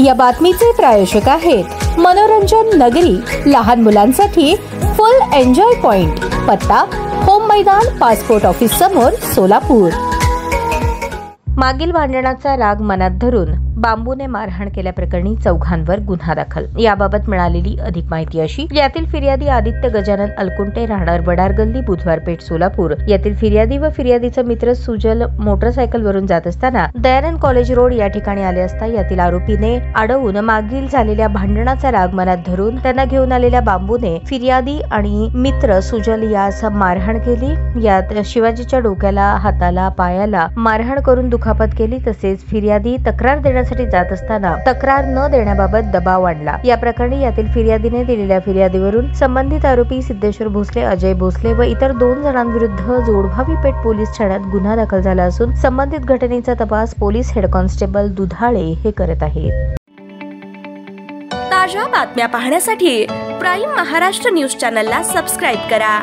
या बातमीचे प्रायोजक आहेत मनोरंजन नगरी, लहान मुलांसाठी फुल एन्जॉय पॉइंट, पत्ता होम मैदान, पासपोर्ट ऑफिस समोर, सोलापूर। मागील भांडणाचा राग मनात धरून बांबूने मारहाण केल्याप्रकरणी चौघांवर गुन्हा दाखल। याबाबत मिळालेली अधिक माहिती अशी, यातील फिर्यादी आदित्य गजानन अलकुंटे, राहणार वडार गल्ली, बुधवार पेठ, सोलापूर यातील फिर्यादी व फिर्यादीचा मित्र सुजल मोटरसायकलवरून जात असताना दयानंद कॉलेज रोड या ठिकाणी आले असता यातील आरोपीने अडवून मागील झालेल्या भांडणाचा राग मनात धरून त्यांना घेऊन आलेल्या बांबूने फिर्यादी आणि मित्र सुजल यास मारहाण केली। यात शिवाजीच्या डोक्याला, हाताला, पायाला मारहाण करून दुखापत केली। तसेच फिर्यादी तक्रार देण्यासाठी जात असताना तक्रार न देण्याबाबत दबाव आणला। या प्रकरणी यातील फिर्यादीने दिलेल्या फिर्यादीवरून संबंधित आरोपी सिद्धेश्वर भोसले, अजय भोसले व इतर 2 जणांविरुद्ध जोडभावी पेठ पोलीस ठाण्यात गुन्हा दाखल झाला असून संबंधित घटनेचा तपास पोलीस हेड कॉन्स्टेबल दुधाळे हे करत आहेत। ताज्या बातम्या पाहण्यासाठी प्राईम महाराष्ट्र न्यूज चॅनलला सबस्क्राईब करा।